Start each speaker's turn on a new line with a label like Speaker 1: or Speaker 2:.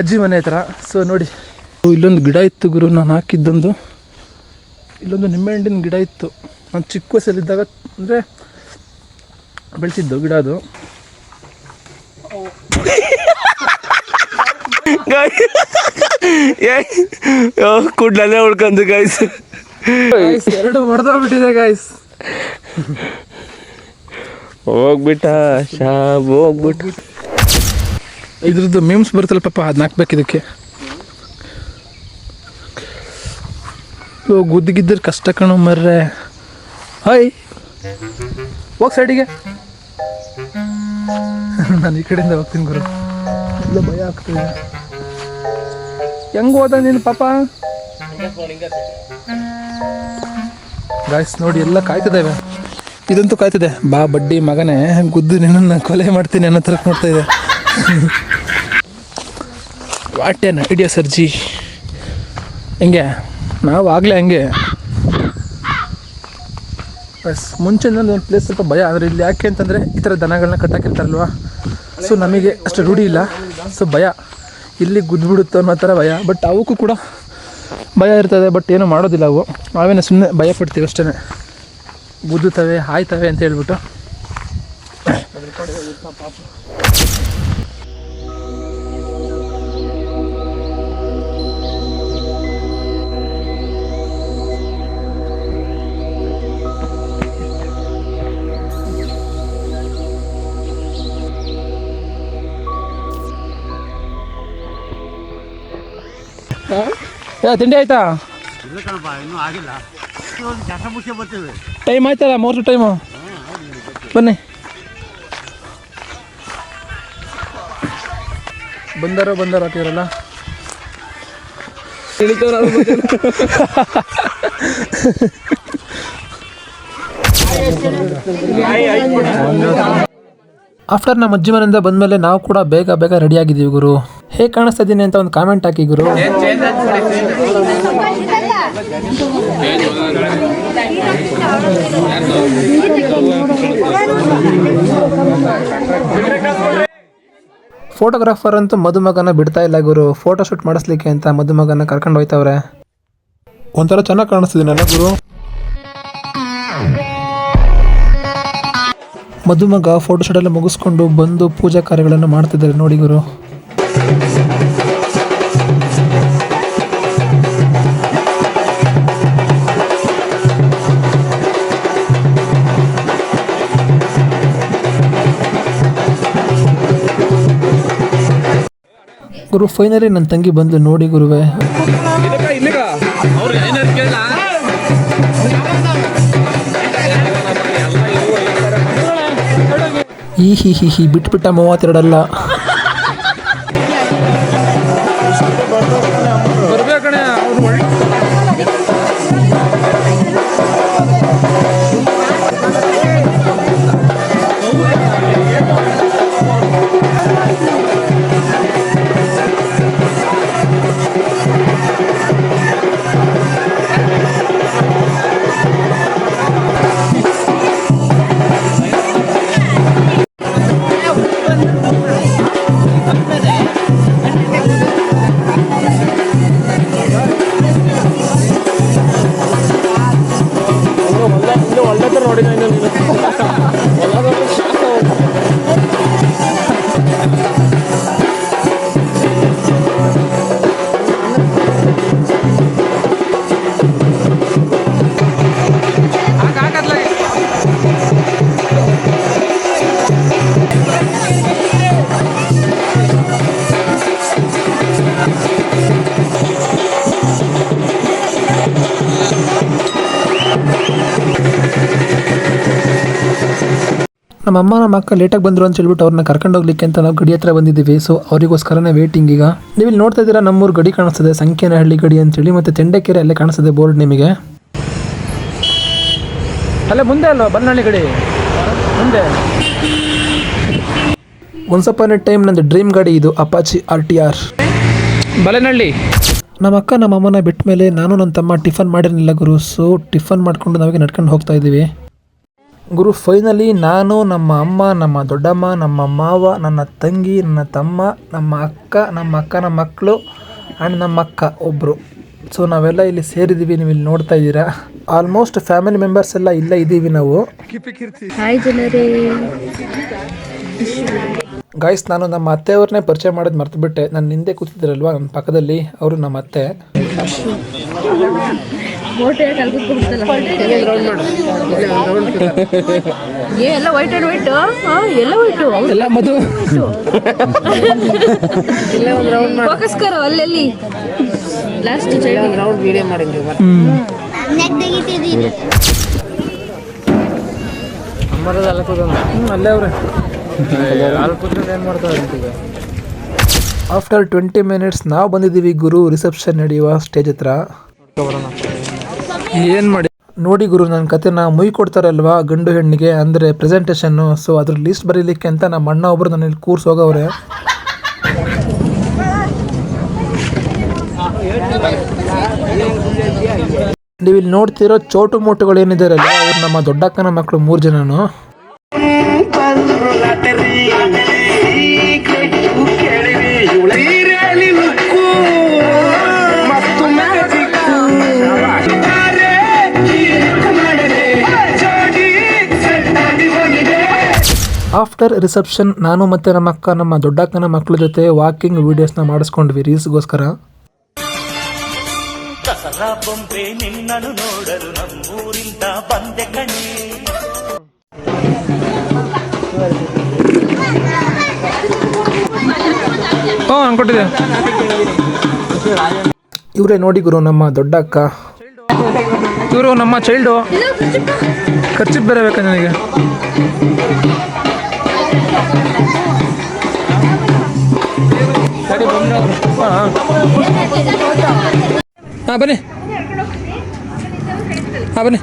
Speaker 1: ಅಜ್ಜಿ ಮನೆ ಹತ್ರ. ಸೊ ನೋಡಿ, ಇಲ್ಲೊಂದು ಗಿಡ ಇತ್ತು ಗುರು, ನಾನು ಹಾಕಿದ್ದೊಂದು. ಇಲ್ಲೊಂದು ನಿಂಬೆಹಣ್ಣಿನ ಗಿಡ ಇತ್ತು. ನಾನು ಚಿಕ್ಕ ವಯಸ್ಸಲ್ಲಿದ್ದಾಗ ಅಂದರೆ ಬೆಳೆಸಿದ್ದು ಗಿಡ ಅದು.
Speaker 2: ಕೂಡ್ಲಲ್ಲೇ ಉಳ್ಕೊಂಡು ಗೈಸ್,
Speaker 1: ಎರಡು ಹೊಡೆದೋಗ್ಬಿಟ್ಟಿದೆ ಗೈಸ್.
Speaker 2: ಹೋಗ್ಬಿಟ್ಟ ಶಾಬ್ ಹೋಗ್ಬಿಟ್ಟು.
Speaker 1: ಇದ್ರದ್ದು ಮೀಮ್ಸ್ ಬರುತ್ತಲ್ಲ ಪಾಪ, ಅದನ್ನ ಹಾಕ್ಬೇಕು ಇದಕ್ಕೆ. ಗುದ್ದಿಗಿದ್ದರೆ ಕಷ್ಟ ಕಣೋ ಮರ್ರೆ. ಹಾಯ್, ಹೋಗಿ ಸೈಡಿಗೆ. ನಾನು ಈ ಕಡೆಯಿಂದ ಹೋಗ್ತೀನಿ ಗುರು, ಇಲ್ಲ ಭಯ ಆಗ್ತದೆ. ಹೆಂಗೆ ಹೋದ ನೀನು ಪಾಪ? ಗಾಯ್ಸ್ ನೋಡಿ, ಎಲ್ಲ ಕಾಯ್ತಿದ್ದಾವೆ. ಇದಂತೂ ಕಾಯ್ತಿದೆ, ಬಾ ಬಡ್ಡಿ ಮಗನೇ ಗುದ್ದು ನಿನ್ನನ್ನು ಕೊಲೆ ಮಾಡ್ತೀನಿ ಅನ್ನೋ ಥರ ನೋಡ್ತಾ ಇದೆ. ವಾಟ್ ಏನ್ ಐಡಿಯಾ ಸರ್ಜಿ. ಹೆಂಗೆ ನಾವು ಆಗಲೇ ಹಂಗೆ ಬಸ್. ಮುಂಚೆ ಒಂದು ಪ್ಲೇಸ್ ಸ್ವಲ್ಪ ಭಯ, ಆದರೆ ಇಲ್ಲಿ ಯಾಕೆ ಅಂತಂದರೆ ಈ ಥರ ದನಗಳನ್ನ ಕಟ್ಟಾಕಿರ್ತಾರಲ್ವ, ಸೊ ನಮಗೆ ಅಷ್ಟು ರೂಢಿ ಇಲ್ಲ. ಸೊ ಭಯ, ಇಲ್ಲಿ ಗುದ್ದುಬಿಡುತ್ತೋ ಅನ್ನೋ ಥರ ಭಯ. ಬಟ್ ಅವಕ್ಕೂ ಕೂಡ ಭಯ ಇರ್ತದೆ, ಬಟ್ ಏನೂ ಮಾಡೋದಿಲ್ಲ ಅವು. ನಾವೇನು ಸುಮ್ಮನೆ ಭಯ ಪಡ್ತೀವಿ ಅಷ್ಟೇ, ಗುದ್ದುತ್ತವೆ ಆಯ್ತವೆ ಅಂತ ಹೇಳ್ಬಿಟ್ಟು. ತಿಂಡಿ ಆಯ್ತಾ? ಟೈಮ್ ಆಯ್ತಲ್ಲ, ಮೋಸ್ಟ್ ಟೈಮು. ಬನ್ನಿ, ಬಂದಾರ ಹಾಕಿರಲ್ಲ. ಆಫ್ಟರ್ ನಮ್ಮ ಅಜ್ಜಿ ಮನೆಯಿಂದ ಬಂದಮೇಲೆ ನಾವು ಕೂಡ ಬೇಗ ರೆಡಿ ಆಗಿದ್ದೀವಿ ಗುರು. ಹೇಗೆ ಕಾಣಿಸ್ತಾ ಇದ್ದೀನಿ ಅಂತ ಒಂದು ಕಾಮೆಂಟ್ ಹಾಕಿ ಗುರು. ಫೋಟೋಗ್ರಾಫರ್ ಅಂತೂ ಮದುಮಗನ ಬಿಡ್ತಾ ಇಲ್ಲ ಗುರು. ಫೋಟೋ ಶೂಟ್ ಮಾಡಿಸ್ಲಿಕ್ಕೆ ಅಂತ ಮದುಮಗನ ಕರ್ಕೊಂಡು ಹೋಯ್ತವ್ರೆ. ಒಂಥರ ಚೆನ್ನಾಗಿ ಕಾಣಿಸ್ತಿದ್ದೀನಲ್ಲ ಗುರು. ಮದುಮಗ ಫೋಟೋ ಶೂಟ್ ಎಲ್ಲ ಮುಗಿಸ್ಕೊಂಡು ಬಂದು ಪೂಜಾ ಕಾರ್ಯಗಳನ್ನು ಮಾಡ್ತಿದ್ದಾರೆ ನೋಡಿ ಗುರು. ಗುರು ಫೈನಲಿ ನನ್ನ ತಂಗಿ ಬಂದು ನೋಡಿ ಗುರುವೆ. ಈ ಬಿಟ್ಬಿಟ್ಟ 32 ಅಲ್ಲ. ನಮ್ಮಮ್ಮ ನಮ್ಮ ಅಕ್ಕ ಲೇಟಾಗಿ ಬಂದರು ಅಂತ ಹೇಳ್ಬಿಟ್ಟು ಅವ್ರನ್ನ ಕರ್ಕೊಂಡು ಹೋಗ್ಲಿಕ್ಕೆ ಅಂತ ನಾವು ಗಡಿ ಹತ್ರ ಬಂದಿದ್ದೀವಿ. ಸೊ ಅವರಿಗೋಸ್ಕರನೇ ವೇಟಿಂಗ್. ಈಗ ನೀವು ಇಲ್ಲಿ ನೋಡ್ತಾ ಇದ್ದೀರಾ, ನಮ್ಮೂರು ಗಡಿ ಕಾಣಿಸ್ತದೆ, ಸಂಕೇನಹಳ್ಳಿ ಗಡಿ ಅಂತೇಳಿ. ಮತ್ತು ತೆಂಡೆಕೆರೆ ಅಲ್ಲೇ ಕಾಣಿಸ್ತದೆ ಬೋರ್ಡ್ ನಿಮಗೆ. ಅಲ್ಲೇ ಮುಂದೆ ಅಲ್ವಾ ಬನ್ನಹಳ್ಳಿ ಗಡಿ ಮುಂದೆ. ಒನ್ಸ್ ಅಪಾನ್ ಎ ಟೈಮ್ ನಂದು ಡ್ರೀಮ್ ಗಾಡಿ ಇದು, ಅಪಾಚಿ RTR ಬಲೆನಹಳ್ಳಿ. ನಮ್ಮ ಅಕ್ಕ ನಮ್ಮ ಅಮ್ಮನ ಬಿಟ್ಟ ಮೇಲೆ ನಾನು ನನ್ನ ತಮ್ಮ ಟಿಫನ್ ಮಾಡಿರಲಿಲ್ಲ ಗುರು. ಸೊ ಟಿಫನ್ ಮಾಡಿಕೊಂಡು ನಾವೀಗ ನಡ್ಕೊಂಡು ಹೋಗ್ತಾ ಇದ್ದೀವಿ. ಗುರು ಫೈನಲಿ ನಾನು, ನಮ್ಮ ಅಮ್ಮ, ನಮ್ಮ ದೊಡ್ಡಮ್ಮ, ನಮ್ಮ ಮಾವ, ನನ್ನ ತಂಗಿ, ನನ್ನ ತಮ್ಮ, ನಮ್ಮ ಅಕ್ಕನ ಮಕ್ಕಳು ಆ್ಯಂಡ್ ನಮ್ಮ ಅಕ್ಕ ಒಬ್ಬರು. ಸೊ ನಾವೆಲ್ಲ ಇಲ್ಲಿ ಸೇರಿದ್ದೀವಿ, ನೀವು ಇಲ್ಲಿ ನೋಡ್ತಾ ಇದ್ದೀರಾ. ಆಲ್ಮೋಸ್ಟ್ ಫ್ಯಾಮಿಲಿ ಮೆಂಬರ್ಸ್ ಎಲ್ಲ ಇಲ್ಲೇ ಇದ್ದೀವಿ ನಾವು.
Speaker 3: ಹಾಯ್ ಜನರೇ.
Speaker 1: ಗಾಯ್ಸ್, ನಾನು ನಮ್ಮ ಅತ್ತೆಯವ್ರನ್ನೇ ಪರಿಚಯ ಮಾಡೋದು ಮರ್ತುಬಿಟ್ಟೆ. ನನ್ನ ಹಿಂದೆ ಕೂತಿದ್ರಲ್ವ ನನ್ನ ಪಕ್ಕದಲ್ಲಿ, ಅವರು ನಮ್ಮ ಅತ್ತೆ.
Speaker 3: ಎಲ್ಲ ವೈಟ್ ಆ್ಯಂಡ್ ವೈಟ್, ಎಲ್ಲ ವೈಟು
Speaker 1: ಎಲ್ಲ ಮಧು
Speaker 3: ಫೋಕಸ್ ಕರೋ ಅಲ್ಲೆಲ್ಲಿ ಲಾಸ್ಟ್
Speaker 4: ರೌಂಡ್ ವಿಡಿಯೋ ಮಾಡಿದ್ವಿ.
Speaker 1: ಅಲ್ಲೇ ಅವ್ರೆ. ಆಫ್ಟರ್ 20 ಮಿನಿಟ್ಸ್ ನಾವು ಬಂದಿದ್ದೀವಿ ಗುರು ರಿಸೆಪ್ಷನ್ ನಡೆಯುವ ಸ್ಟೇಜ್ ಹತ್ರ. ಏನು ಮಾಡಿ ನೋಡಿ ಗುರು, ನನ್ನ ಕತೆನ ಮುಯ್ ಕೊಡ್ತಾರಲ್ವಾ ಗಂಡು ಹೆಣ್ಣಿಗೆ, ಅಂದರೆ ಪ್ರೆಸೆಂಟೇಷನ್ನು. ಸೊ ಅದ್ರ ಲಿಸ್ಟ್ ಬರೀಲಿಕ್ಕೆ ಅಂತ ನಮ್ಮ ಅಣ್ಣ ಒಬ್ಬರು ನನ್ನ ಇಲ್ಲಿ ಕೂರ್ಸಿ ಹೋಗವ್ರೆ. ನೀವು ಇಲ್ಲಿ ನೋಡ್ತಿರೋ ಚೋಟು ಮೋಟುಗಳು ಏನಿದಾರಲ್ಲ, ಅವ್ರು ನಮ್ಮ ದೊಡ್ಡಕ್ಕನ ಮಕ್ಕಳು 3 ಜನನು. ಆಫ್ಟರ್ ರಿಸೆಪ್ಷನ್ ನಾನು ಮತ್ತು ನಮ್ಮ ಅಕ್ಕ ನಮ್ಮ ದೊಡ್ಡಕ್ಕನ ಮಕ್ಕಳ ಜೊತೆ ವಾಕಿಂಗ್ ವೀಡಿಯೋಸ್ನ ಮಾಡಿಸ್ಕೊಂಡ್ವಿ ರೀಲ್ಸ್ಗೋಸ್ಕರ.
Speaker 5: ದಸರಾ ಬೊಂಬೆ ನಿನ್ನನ್ನು ನೋಡಲು ನಮ್ಮೂರಿಂದ ಬಂದೆ ಕಣಿ.
Speaker 1: ಅನ್ಕೊಟ್ಟಿದೆ. ಇವರೇ ನೋಡಿ ಗುರು ನಮ್ಮ ದೊಡ್ಡ ಅಕ್ಕ. ಇವರು ನಮ್ಮ ಚೈಲ್ಡು. ಖರ್ಚಿಗೆ ಬೇರೆ ಬೇಕಾ ನನಗೆ? ಹಾಂ ಬನ್ನಿ, ಹಾಂ ಬನ್ನಿ.